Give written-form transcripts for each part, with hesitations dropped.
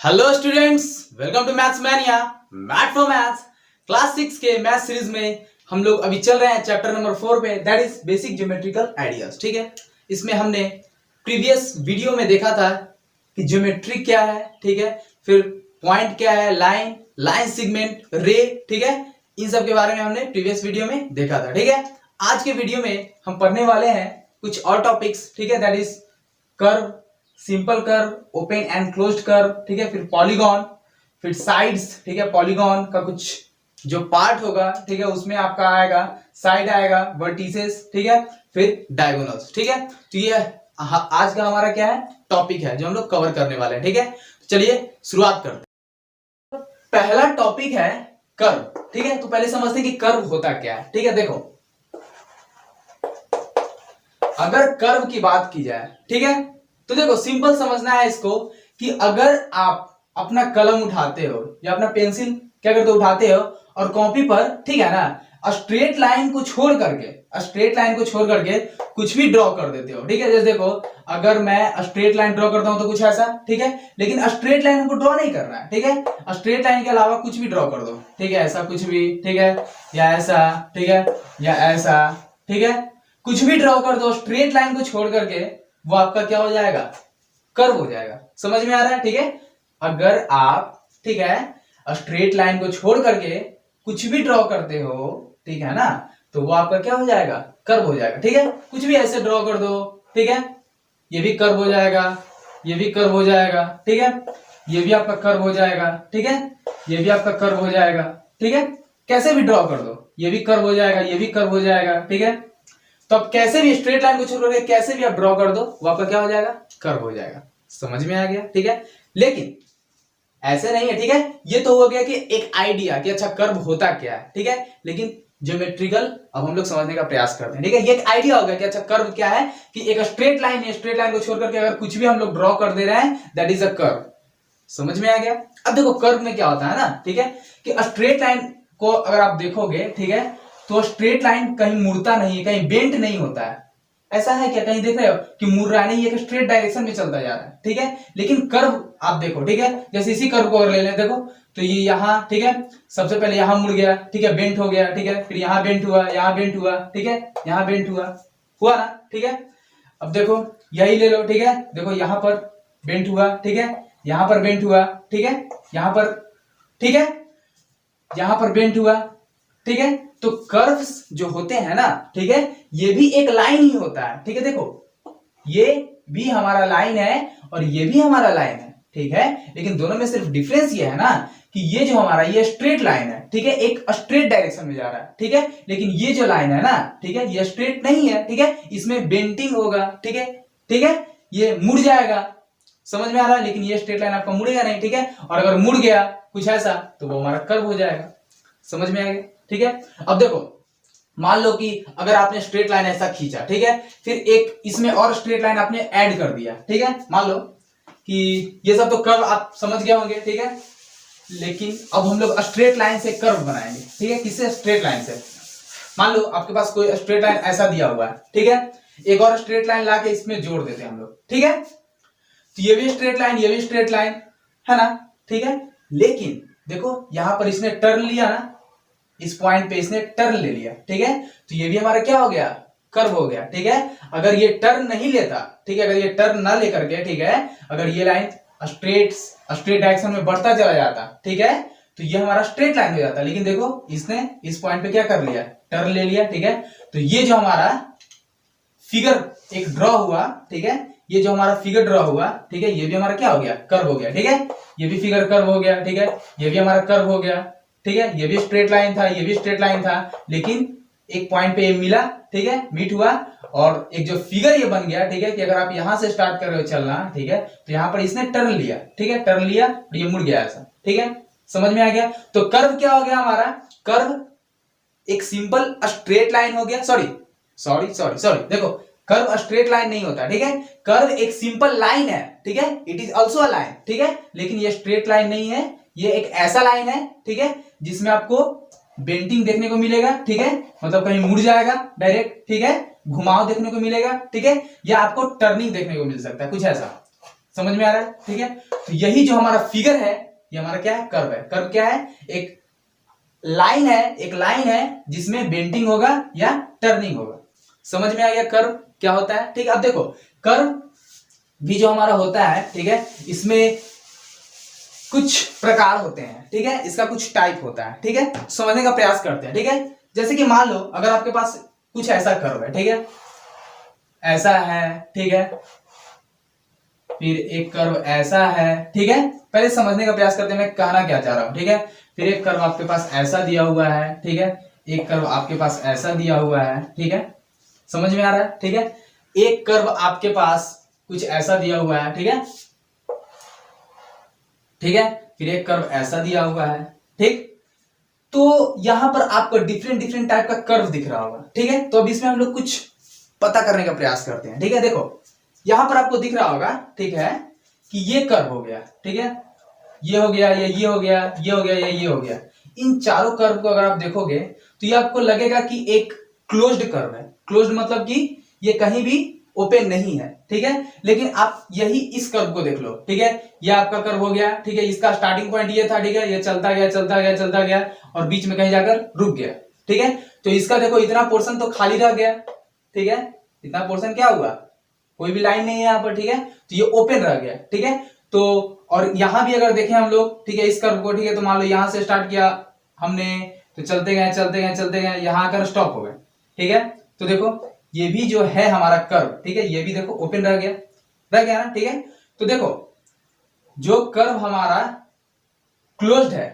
Hello students, welcome to maths mania. Math for maths class 6 के math series में हम लोग अभी चल रहे हैं चैप्टर नंबर 4 पे, that is basic geometrical ideas. ठीक है, इसमें हमने प्रीवियस वीडियो में देखा था कि ज्योमेट्री क्या है, ठीक है, फिर पॉइंट क्या है, लाइन, लाइन सेगमेंट, रे, ठीक है, इन सब के बारे में हमने प्रीवियस वीडियो में देखा था। ठीक है, आज के वीडियो में हम पढ़ने वाले हैं कुछ और टॉपिक्स, ठीक है, that is curve, simple curve, open and closed curve, ठीक है, फिर पॉलीगॉन, फिर साइड्स, ठीक है, पॉलीगॉन का कुछ जो पार्ट होगा, ठीक है, उसमें आपका आएगा साइड, आएगा वर्टिसेस, ठीक है, फिर डायगोनल्स। ठीक है, तो ये आज का हमारा क्या है टॉपिक है जो हम लोग कवर करने वाले हैं। ठीक है, तो चलिए शुरुआत करते हैं। पहला टॉपिक है कर्व। ठीक है, तो पहले समझते हैं कि कर्व होता क्या है। ठीक है, देखो अगर कर्व की बात की जाए, ठीक है, तो देखो सिंपल समझना है इसको कि अगर आप अपना कलम उठाते हो या अपना पेंसिल क्या करते हो, उठाते हो और कॉपी पर, ठीक है ना, स्ट्रेट लाइन को छोड़ करके कुछ भी ड्रॉ कर देते हो। ठीक है, जैसे देखो अगर मैं स्ट्रेट लाइन ड्रॉ करता हूं तो कुछ ऐसा, ठीक है, लेकिन स्ट्रेट लाइन हमको ड्रॉ नहीं करना है। ठीक है, स्ट्रेट लाइन के अलावा कुछ भी ड्रॉ कर दो, ठीक है, ऐसा कुछ भी, ठीक है, या ऐसा, ठीक है, या ऐसा, ठीक है, कुछ भी ड्रॉ कर दो स्ट्रेट लाइन को छोड़ करके, वो आपका क्या हो जाएगा, कर्व हो जाएगा। समझ में आ रहा है? ठीक है, अगर आप, ठीक है, स्ट्रेट लाइन को छोड़ करके कुछ भी ड्रॉ करते हो, ठीक है ना, तो वो आपका क्या हो जाएगा, कर्व हो जाएगा। ठीक है, कुछ भी ऐसे ड्रॉ कर दो, ठीक है, ये भी कर्व हो जाएगा, ये भी कर्व हो जाएगा, ठीक है, ये भी आपका कर्व हो जाएगा, ठीक है, ये भी आपका कर्व हो जाएगा, ठीक है, कैसे भी ड्रॉ कर दो, ये भी कर्व हो जाएगा, ये भी कर्व हो जाएगा। ठीक है, तो अब कैसे भी स्ट्रेट लाइन को छोड़ करके कैसे भी आप ड्रॉ कर दो, वो आपका क्या हो जाएगा, कर्व हो जाएगा। समझ में आ गया? ठीक है, लेकिन ऐसे नहीं है। ठीक है, ये तो हो गया कि एक आइडिया कि अच्छा कर्व होता क्या है। ठीक है, लेकिन ज्योमेट्रिकल अब हम लोग समझने का प्रयास करते हैं। ठीक है, ये एक आइडिया हो गया कि अच्छा कर्व क्या है, कि एक स्ट्रेट लाइन है, स्ट्रेट लाइन को छोड़ करके अगर कुछ भी हम लोग ड्रॉ कर दे रहे हैं, दैट इज अ कर्व। समझ में आ गया? अब देखो कर्व में क्या होता है ना, ठीक है, कि स्ट्रेट लाइन को अगर आप देखोगे, ठीक है, तो स्ट्रेट लाइन कहीं मुड़ता नहीं है, कहीं बेंट नहीं होता है। ऐसा है क्या, कहीं देख रहे हो कि मुड़ रहा नहीं, एक स्ट्रेट डायरेक्शन में चलता जा रहा है। ठीक है, लेकिन कर्व आप देखो, ठीक है, जैसे इसी कर्व को अगर ले लें, देखो तो ये यहां, ठीक है, सबसे पहले यहां मुड़ गया, ठीक है, बेंट हो गया, ठीक है, फिर यहां बेंट हुआ, यहां बेंट हुआ, ठीक है, यहां बेंट हुआ ना। ठीक है, अब देखो यही ले लो, ठीक है, देखो यहां पर बेंट हुआ, ठीक है, यहां पर बेंट हुआ, ठीक है, यहां पर, ठीक है, यहां पर बेंट हुआ, ठीक है, तो कर्व्स जो होते हैं ना, ठीक है, ये भी एक लाइन ही होता है। ठीक है, देखो ये भी हमारा लाइन है और ये भी हमारा लाइन है, ठीक है, लेकिन दोनों में सिर्फ डिफरेंस ये है ना कि ये जो हमारा ये स्ट्रेट लाइन है, ठीक है, एक स्ट्रेट डायरेक्शन में जा रहा है, ठीक है, लेकिन ये जो लाइन है ना, ठीक है, ये स्ट्रेट नहीं है, ठीक है, इसमें बेंटिंग होगा, ठीक है, ठीक है, ये मुड़ जाएगा। समझ में आ रहा है? लेकिन ये स्ट्रेट लाइन आपका मुड़ेगा नहीं, ठीक है, और अगर मुड़ गया कुछ ऐसा तो वो हमारा कर्व हो जाएगा। समझ में आ गया? ठीक है, अब देखो मान लो कि अगर आपने स्ट्रेट लाइन ऐसा खींचा, ठीक है, फिर एक इसमें और स्ट्रेट लाइन आपने ऐड कर दिया, ठीक है, मान लो कि ये सब तो कर्व आप समझ गए होंगे, ठीक है, लेकिन अब हम लोग स्ट्रेट लाइन से कर्व बनाएंगे। ठीक है, किससे? स्ट्रेट लाइन से। मान लो आपके पास कोई स्ट्रेट लाइन ऐसा दिया हुआ है, ठीक है, एक और स्ट्रेट लाइन लाके इसमें जोड़ देते हैं हम लोग, ठीक है, तो ये भी स्ट्रेट लाइन, ये भी स्ट्रेट लाइन है ना, ठीक है, लेकिन देखो यहां पर इसने टर्न लिया ना, इस पॉइंट पे इसने टर्न ले लिया, ठीक है, तो ये भी हमारा क्या हो गया, कर्व हो गया। ठीक है, अगर ये टर्न नहीं लेता, ठीक है, अगर ये टर्न ना लेकर के, ठीक है, अगर ये लाइन स्ट्रेट डायरेक्शन में बढ़ता चला जाता, ठीक है, तो ये हमारा स्ट्रेट लाइन हो जाता, लेकिन देखो इसने इस पॉइंट पे क्या कर लिया, टर्न ले लिया, ठीक है, तो ये जो हमारा फिगर एक ड्रॉ हुआ, ठीक है, ये जो हमारा फिगर ड्रॉ हुआ, ठीक है, ये भी हमारा क्या हो गया, कर्व हो गया। ठीक है, ये भी फिगर कर्व हो गया, ठीक है, ये भी हमारा कर्व हो गया, ठीक है, ये भी स्ट्रेट लाइन था, ये भी स्ट्रेट लाइन था, लेकिन एक पॉइंट पे ये मिला, ठीक है, मीट हुआ, और एक जो फिगर ये बन गया, ठीक है, कि अगर आप यहां से स्टार्ट कर रहे हो चलना, ठीक है, तो यहां पर इसने टर्न लिया, ठीक है, टर्न लिया और ये मुड़ गया ऐसा। ठीक है, समझ में आ गया? तो कर्व क्या हो गया हमारा, कर्व एक सिंपल स्ट्रेट लाइन हो गया, सॉरी देखो कर्व स्ट्रेट लाइन नहीं होता, ठीक है, कर्व एक सिंपल लाइन है, ठीक है, it is also a line, ठीक है, लेकिन ये स्ट्रेट लाइन नहीं है, ये एक ऐसा लाइन है, ठीक है, जिसमें आपको बेंटिंग देखने को मिलेगा, ठीक है, मतलब कहीं मुड़ जाएगा डायरेक्ट, ठीक है, घुमाव देखने को मिलेगा, ठीक है, या आपको टर्निंग देखने को मिल सकता है, कुछ ऐसा। समझ में आ रहा है? ठीक है, तो यही जो हमारा फिगर है ये हमारा क्या है? कर्व है। कर्व क्या है? एक लाइन है, एक लाइन है जिसमें बेंडिंग होगा या टर्निंग होगा। समझ में आ गया कर्व क्या होता है? ठीक है, अब देखो कर्व भी जो हमारा होता है, ठीक है, इसमें कुछ प्रकार होते हैं, ठीक है, इसका कुछ टाइप होता है, ठीक है, समझने का प्रयास करते हैं। ठीक है, जैसे कि मान लो अगर आपके पास कुछ ऐसा कर्व है, ठीक है, ऐसा है, ठीक है, फिर एक कर्व ऐसा है, ठीक है, पहले समझने का प्रयास करते हैं मैं कहना क्या चाह रहा हूं। ठीक है, फिर एक कर्व आपके पास ऐसा दिया हुआ है, ठीक है, एक कर्व आपके पास ऐसा दिया हुआ है, ठीक है, समझ में आ रहा है? ठीक है, एक कर्व आपके पास कुछ ऐसा दिया हुआ है, ठीक है, ठीक है, फिर एक कर्व ऐसा दिया हुआ है, ठीक। तो यहां पर आपको डिफरेंट डिफरेंट टाइप का कर्व दिख रहा होगा, ठीक है। तो अब इसमें हम लोग कुछ पता करने का प्रयास करते हैं। ठीक है, देखो यहां पर आपको दिख रहा होगा, ठीक है, कि ये कर्व हो गया, ठीक है, ये हो गया, ये हो गया, ये हो गया, ये हो गया। इन चारों कर्व को अगर आप देखोगे तो ये आपको लगेगा कि एक क्लोज्ड कर्व है। क्लोज्ड मतलब कि ये कहीं भी ओपन नहीं है, ठीक है। लेकिन आप यही इस कर्व को देख लो, ठीक है, ये आपका कर्व हो गया, ठीक है, इसका स्टार्टिंग पॉइंट ये था, ठीक है, ये चलता गया चलता गया चलता गया और बीच में कहीं जाकर रुक गया, ठीक है। तो इसका देखो इतना पोर्शन तो खाली रह गया, ठीक है, इतना पोर्शन क्या हुआ, कोई भी लाइन नहीं है यहाँ पर, ठीक है, तो ये ओपन रह गया, ठीक है। तो और यहां भी अगर देखें हम लोग, ठीक है, इस कर्व को, ठीक है, तो मान लो यहां से स्टार्ट किया हमने, तो चलते गए चलते गए चलते गए, यहां आकर स्टॉप हो गए, ठीक है। तो देखो ये भी जो है हमारा कर्व, ठीक है, ये भी देखो ओपन रह गया ना, ठीक है। तो देखो जो कर्व हमारा क्लोज्ड है,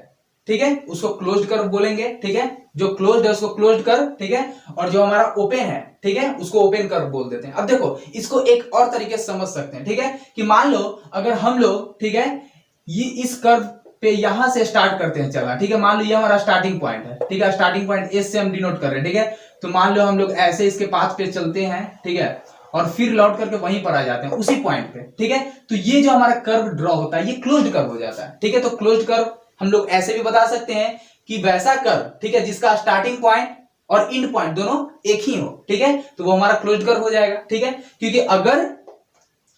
ठीक है, उसको क्लोज्ड कर्व बोलेंगे, ठीक है, जो क्लोज्ड है उसको क्लोज्ड कर्व, ठीक है, और जो हमारा ओपन है, ठीक है, उसको ओपन कर्व बोल देते हैं। अब देखो इसको एक और तरीके से समझ सकते हैं, ठीक है, कि मान लो अगर हम लोग, ठीक है, ये इस कर्व पे यहां से स्टार्ट करते हैं चलना, ठीक है, मान लो ये हमारा स्टार्टिंग पॉइंट है, ठीक है, स्टार्टिंग पॉइंट एस से हम डिनोट कर रहे हैं, ठीक है। तो मान लो हम लोग ऐसे इसके पाथ पे चलते हैं, ठीक है, और फिर लौट करके वहीं पर आ जाते हैं उसी पॉइंट पे, ठीक है। तो ये जो हमारा कर्व ड्रॉ होता है ये क्लोज्ड कर्व हो जाता है, ठीक है। तो क्लोज्ड कर्व हम लोग ऐसे भी बता सकते हैं कि वैसा कर्व, ठीक है, जिसका स्टार्टिंग पॉइंट और एंड पॉइंट दोनों एक ही हो, ठीक है, तो वो हमारा क्लोज्ड कर्व हो जाएगा, ठीक है। क्योंकि अगर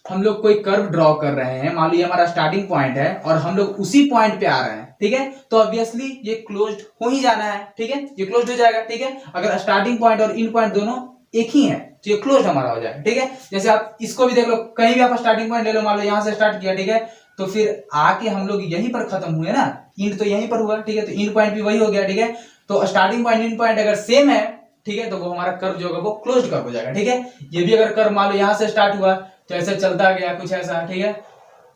हम लोग कोई कर्व ड्रॉ कर रहे हैं, मान लो ये हमारा स्टार्टिंग पॉइंट है और हम लोग उसी पॉइंट पे आ रहे हैं, ठीक है, तो ऑब्वियसली ये क्लोज्ड हो ही जाना है, ठीक है, ये क्लोज्ड हो जाएगा, ठीक है। अगर स्टार्टिंग पॉइंट और एंड पॉइंट दोनों एक ही है तो ये क्लोज्ड हमारा हो जाएगा, ठीक है। जैसे आप इसको भी देख लो, कहीं भी आप स्टार्टिंग पॉइंट ले लो, मान लो यहां से स्टार्ट किया, ठीक है, तो फिर आके हम लोग यहीं पर खत्म हुए ना, एंड तो यहीं पर हुआ, ठीक है, तो एंड पॉइंट भी वही हो गया, ठीक है। तो स्टार्टिंग पॉइंट एंड पॉइंट अगर सेम है, ठीक है, तो वो हमारा कर्व जो होगा वो क्लोज्ड कर्व हो जाएगा, ठीक है। ये भी अगर कर्व मान लो यहां से स्टार्ट हुआ तो ऐसे चलता गया कुछ ऐसा, ठीक है,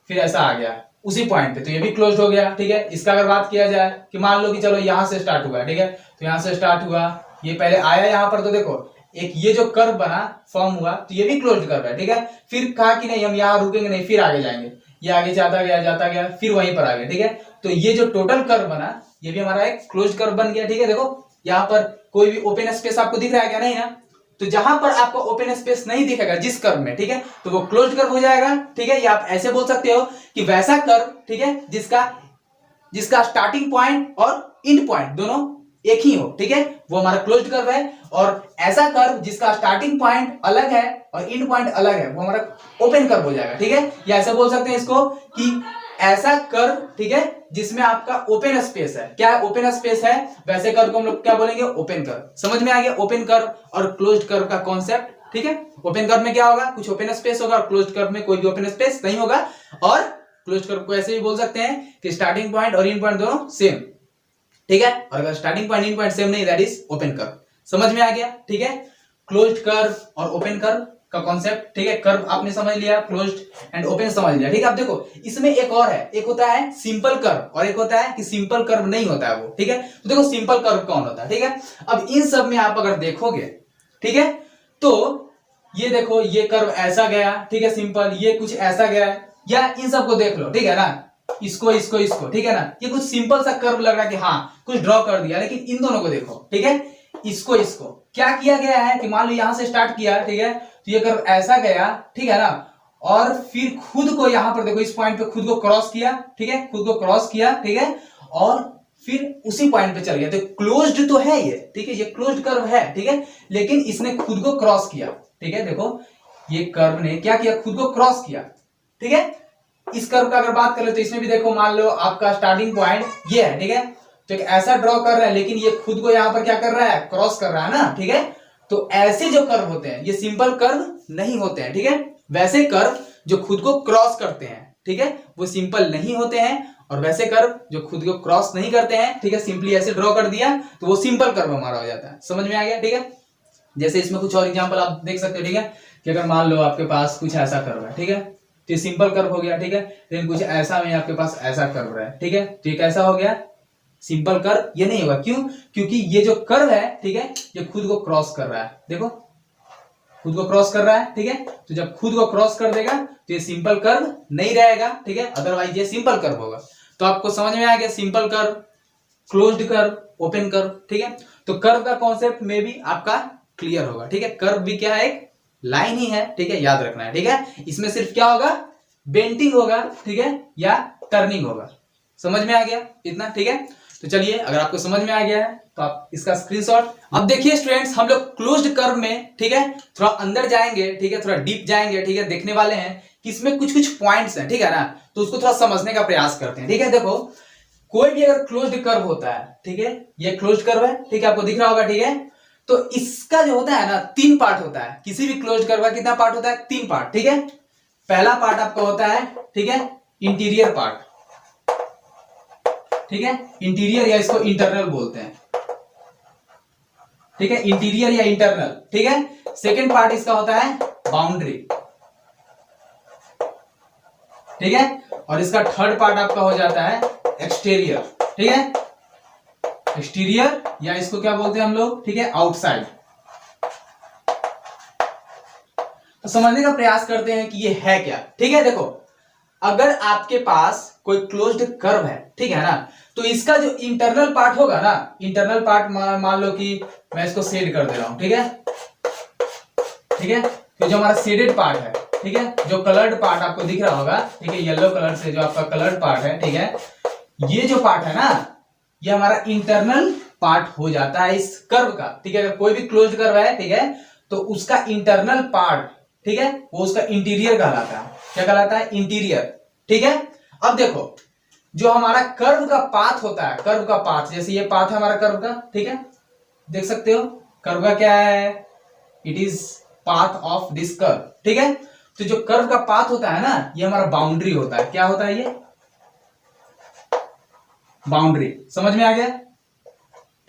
फिर ऐसा आ गया उसी पॉइंट पे, तो ये भी क्लोज्ड हो गया, ठीक है। इसका अगर बात किया जाए कि मान लो कि चलो यहां से स्टार्ट हुआ, ठीक है, तो यहां से स्टार्ट हुआ, ये पहले आया यहां पर, तो देखो एक ये जो कर्व बना फॉर्म हुआ तो ये भी क्लोज्ड कर्व है, ठीक है। फिर कहा कि नहीं हम यहां रुकेंगे नहीं, फिर आगे जाएंगे, ये आगे जाता गया फिर वहीं पर आ गया, ठीक है। तो ये जो टोटल कर्व बना ये भी हमारा एक क्लोज्ड कर्व बन गया, ठीक है। देखो यहाँ पर कोई भी ओपन स्पेस आपको दिख रहा है क्या? नहीं ना। तो जहां पर आपको ओपन स्पेस नहीं दिखेगा जिस कर्व में, ठीक है, तो वो क्लोज्ड कर्व हो जाएगा, ठीक है। या आप ऐसे बोल सकते हो कि वैसा कर्व, ठीक है, जिसका स्टार्टिंग पॉइंट और एंड पॉइंट दोनों एक ही हो, ठीक है, वो हमारा क्लोज्ड कर्व है। और ऐसा कर्व जिसका स्टार्टिंग पॉइंट अलग है और एंड पॉइंट अलग है वो हमारा ओपन कर्व हो जाएगा, ठीक है। या ऐसे बोल सकते हैं इसको कि ऐसा कर्व, ठीक है, जिसमें आपका ओपन स्पेस है, क्या है, ओपन स्पेस है, वैसे कर्व को हम लोग क्या बोलेंगे, ओपन कर्व। समझ में आ गया ओपन कर्व और क्लोज्ड कर्व का कॉन्सेप्ट, ठीक है। ओपन कर्व में क्या होगा, कुछ ओपन स्पेस होगा, और क्लोज्ड कर्व में कोई भी ओपन स्पेस नहीं होगा। और क्लोज्ड कर्व को ऐसे भी बोल सकते हैं कि स्टार्टिंग पॉइंट और एंड पॉइंट दोनों सेम, ठीक है। और अगर starting point and point same नहीं, दैट इज ओपन कर्व। समझ में आ गया, ठीक है। क्लोज्ड कर्व और ओपन कर्व का कॉन्सेप्ट, ठीक है। कर्व आपने समझ लिया, क्लोज्ड एंड ओपन समझ लिया, ठीक है। अब देखो इसमें एक और है, एक होता है सिंपल कर्व और एक होता है कि सिंपल कर्व नहीं होता है वो, ठीक है। तो देखो सिंपल कर्व कौन होता है, ठीक है। अब इन सब में आप अगर देखोगे, ठीक है, तो ये देखो ये कर्व ऐसा गया, ठीक है, सिंपल, ये कुछ ऐसा गया, या इन सबको देख लो, ठीक है ना, इसको इसको इसको, ठीक है ना, ये कुछ सिंपल सा कर्व लग रहा है कि हाँ कुछ ड्रॉ कर दिया, लेकिन इन दोनों को देखो, ठीक है, इसको क्या किया गया है कि मान लो यहां से स्टार्ट किया, ठीक है, तो ये कर्व ऐसा गया, ठीक है ना, और फिर खुद को यहां पर देखो इस पॉइंट पे खुद को क्रॉस किया, ठीक है, खुद को क्रॉस किया, ठीक है, और फिर उसी पॉइंट पे चल गया। तो क्लोज्ड तो है ये, ठीक है, ये क्लोज्ड कर्व है, ठीक है, लेकिन इसने खुद को क्रॉस किया, ठीक है। देखो ये कर्व ने क्या किया, खुद को क्रॉस किया, ठीक है। इस कर्व का अगर बात करें तो इसमें भी देखो, मान लो आपका स्टार्टिंग पॉइंट ये है, ठीक है, तो एक ऐसा ड्रॉ कर रहा है, लेकिन ये खुद को यहाँ पर क्या कर रहा है, क्रॉस कर रहा है ना, ठीक है। तो ऐसे जो कर्व होते हैं ये सिंपल कर्व नहीं होते हैं, ठीक है। वैसे कर्व जो खुद को क्रॉस करते हैं, ठीक है, वो सिंपल नहीं होते हैं, और वैसे कर्व जो खुद को क्रॉस नहीं करते हैं, ठीक है, सिंपली ऐसे ड्रॉ कर दिया तो वो सिंपल कर्व हमारा हो जाता है। समझ में आ गया, ठीक है। जैसे इसमें कुछ और एग्जांपल आप देख सकते हो, ठीक है, कि अगर मान लो आपके पास कुछ ऐसा कर्व है, ठीक है, तो ये सिंपल कर्व हो गया, ठीक है। लेकिन कुछ ऐसा में आपके पास ऐसा कर्व है, ठीक है, तो ये कैसा हो गया, सिंपल कर्व ये नहीं होगा। क्यों? क्योंकि ये जो कर्व है, ठीक है, ये खुद को क्रॉस कर रहा है, देखो खुद को क्रॉस कर रहा है, ठीक है। तो जब खुद को क्रॉस कर देगा तो ये सिंपल कर्व नहीं रहेगा, ठीक है, अदरवाइज ये सिंपल कर्व होगा। तो आपको समझ में आ गया simple curve, closed curve, open curve, ठीक है। तो कर्व का कॉन्सेप्ट में भी आपका क्लियर होगा, ठीक है। कर्व भी क्या है, एक लाइन ही है, ठीक है, याद रखना है, ठीक है। इसमें सिर्फ क्या होगा, बेंटिंग होगा, ठीक है, या टर्निंग होगा। समझ में आ गया इतना, ठीक है। तो चलिए, अगर आपको समझ में आ गया है तो आप इसका स्क्रीनशॉट। अब देखिए स्टूडेंट्स, हम लोग क्लोज्ड कर्व में, ठीक है, थोड़ा अंदर जाएंगे, ठीक है, थोड़ा डीप जाएंगे, ठीक है, देखने वाले हैं कि इसमें कुछ कुछ पॉइंट्स हैं, ठीक है ना, तो उसको थोड़ा समझने का प्रयास करते हैं, ठीक है। देखो, कोई भी अगर क्लोज्ड कर्व होता है, ठीक है, ये क्लोज्ड कर्व है, ठीक है, आपको दिख रहा होगा, ठीक है, तो इसका जो होता है ना, 3 पार्ट होता है। किसी भी क्लोज्ड कर्व का कितना पार्ट होता है, 3 पार्ट, ठीक है। पहला पार्ट आपका होता है, ठीक है, इंटीरियर पार्ट, ठीक है, इंटीरियर या इसको इंटरनल बोलते हैं, ठीक है, इंटीरियर या इंटरनल, ठीक है। सेकेंड पार्ट इसका होता है बाउंड्री, ठीक है, और इसका थर्ड पार्ट आपका हो जाता है एक्सटीरियर, ठीक है, एक्सटीरियर या इसको क्या बोलते हैं हम लोग, ठीक है, आउटसाइड। तो समझने का प्रयास करते हैं कि ये है क्या, ठीक है। देखो, अगर आपके पास कोई क्लोज्ड कर्व है, ठीक है ना, तो इसका जो इंटरनल पार्ट होगा ना, इंटरनल पार्ट मान लो कि मैं इसको शेड कर दे रहा हूं, ठीक है, ठीक है, तो जो हमारा शेडेड पार्ट है, ठीक है, जो कलर्ड पार्ट आपको दिख रहा होगा, ठीक है, येलो कलर से जो आपका कलर्ड पार्ट है, ठीक है, ये जो पार्ट है ना, ये हमारा इंटरनल पार्ट हो जाता है इस कर्व का, ठीक है। अगर कोई भी क्लोज्ड कर्व है, ठीक है, तो उसका इंटरनल पार्ट, ठीक है, वो उसका इंटीरियर कहलाता है। क्या कहलाता है, इंटीरियर, ठीक है। अब देखो, जो हमारा कर्व का पाथ होता है, कर्व का पाथ, जैसे ये पाथ है हमारा कर्व का, ठीक है, देख सकते हो कर्व का क्या है, it is path of this curve, ठीक है। तो जो कर्व का पाथ होता है ना, ये हमारा बाउंड्री होता है। क्या होता है ये, बाउंड्री। समझ में आ गया,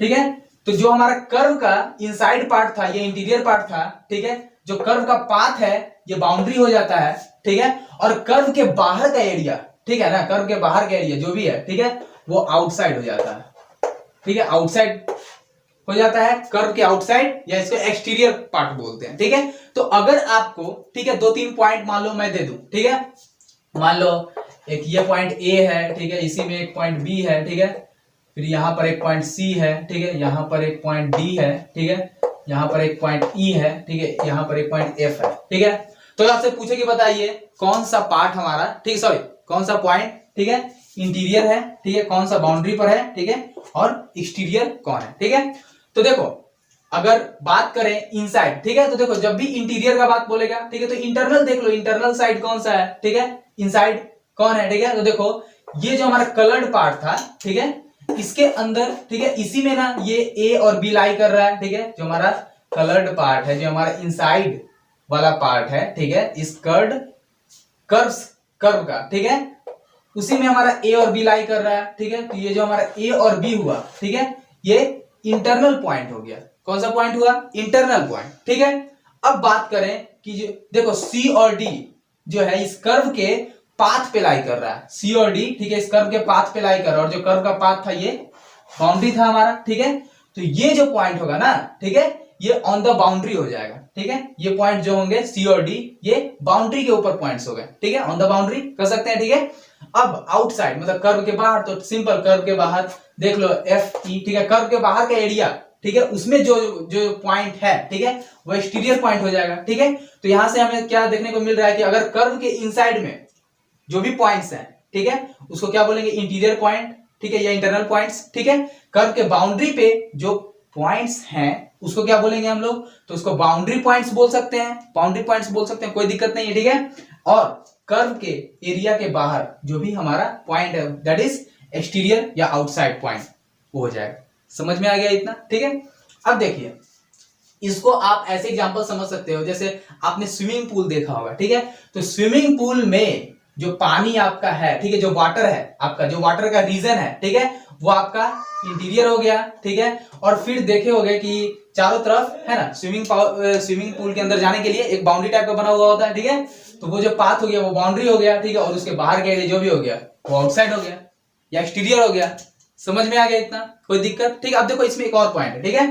ठीक है। तो जो हमारा कर्व का इनसाइड पार्ट था, ये इंटीरियर पार्ट था, ठीक है, जो कर्व का पाथ है ये बाउंड्री हो जाता है, ठीक है। और कर्व के बाहर का एरिया, ठीक है ना, कर्व के बाहर का एरिया जो भी है, ठीक है, वो आउटसाइड हो जाता है, ठीक है, आउटसाइड हो जाता है, कर्व के आउटसाइड, या इसको एक्सटीरियर पार्ट बोलते हैं, ठीक है। तो अगर आपको, ठीक है, 2-3 पॉइंट मान लो मैं दे दूं, ठीक है, मान लो एक ये पॉइंट ए है, ठीक है, इसी में एक पॉइंट बी है, ठीक है, फिर यहां पर एक पॉइंट सी है, ठीक है, यहां पर एक पॉइंट डी है, ठीक है, यहां पर एक पॉइंट ई है, ठीक है, यहां पर एक पॉइंट एफ है, ठीक है। तो आपसे पूछे कि बताइए कौन सा पार्ट हमारा, ठीक, सॉरी, कौन सा पॉइंट, ठीक है, इंटीरियर है, ठीक है, कौन सा बाउंड्री पर है, ठीक है, और एक्सटीरियर कौन है, ठीक है। तो देखो, अगर बात करें इनसाइड, ठीक है, तो देखो जब भी इंटीरियर का बात बोलेगा, ठीक है, तो इंटरनल देख लो, इंटरनल साइड कौन सा है, ठीक है, इनसाइड कौन है, ठीक है। तो देखो, ये जो हमारा कलर्ड पार्ट था, ठीक है, इसके अंदर, ठीक है, इसी में ना ये ए और बी लाई कर रहा है, ठीक है, जो हमारा कलर्ड पार्ट है, जो हमारा इनसाइड वाला पार्ट है, ठीक है, इस कर्व का, ठीक है, उसी में हमारा ए और बी लाई कर रहा है, ठीक है। तो ये जो हमारा ए और बी हुआ, ठीक है, ये इंटरनल पॉइंट हो गया। कौन सा पॉइंट हुआ, इंटरनल पॉइंट, ठीक है। अब बात करें कि जो देखो सी और डी जो है इस कर्व के पाथ पे लाई कर रहा है, सी और डी, ठीक है, इस कर्व के पाथ पे लाई कर रहा है, और जो कर्व का पाथ था ये बाउंड्री था हमारा, ठीक है। तो ये जो पॉइंट होगा ना, ठीक है, ये ऑन द बाउंड्री हो जाएगा, ठीक है। ये पॉइंट जो होंगे सी और डी, ये बाउंड्री के ऊपर पॉइंट्स हो गए, ठीक है, ऑन द बाउंड्री कर सकते हैं, ठीक है। अब आउटसाइड मतलब कर्व के बाहर, तो सिंपल कर्व के बाहर देख लो एफ ई, ठीक है, कर्व के बाहर का एरिया, ठीक है, उसमें जो जो पॉइंट है, ठीक है, वो एक्सटीरियर पॉइंट हो जाएगा, ठीक है। तो यहां से हमें क्या देखने को मिल रहा है कि अगर कर्व के इनसाइड में जो भी पॉइंट्स हैं, ठीक है, उसको क्या बोलेंगे, इंटीरियर पॉइंट, ठीक है, या इंटरनल पॉइंट्स, ठीक है। कर्व के बाउंड्री पे जो पॉइंट्स हैं उसको क्या बोलेंगे हम लोग, तो उसको बाउंड्री पॉइंट्स बोल सकते हैं, बाउंड्री पॉइंट्स बोल सकते हैं, कोई दिक्कत नहीं है, ठीक है। और कर्व के एरिया के बाहर जो भी हमारा पॉइंट है दैट इज एक्सटीरियर या आउटसाइड पॉइंट वो हो जाएगा। समझ में आ गया इतना, ठीक है। अब देखिए इसको आप ऐसे एग्जांपल समझ सकते हो, जैसे आपने स्विमिंग पूल देखा होगा, ठीक है। तो स्विमिंग पूल में जो पानी आपका है, ठीक है, जो वाटर है आपका, जो वाटर का रीजन है, ठीक है, वो आपका इंटीरियर हो गया, ठीक है। और फिर देखे होगे कि चारों तरफ है ना स्विमिंग पूल के अंदर जाने के लिए एक बाउंड्री टाइप का बना हुआ होता है, ठीक है। तो वो जो पाथ हो गया वो बाउंड्री हो गया, ठीक है, और उसके बाहर के एरिया जो भी हो गया वो आउटसाइड हो गया या एक्सटीरियर हो गया। समझ में आ गया इतना, कोई दिक्कत, ठीक है। अब देखो इसमें एक और पॉइंट है, ठीक है,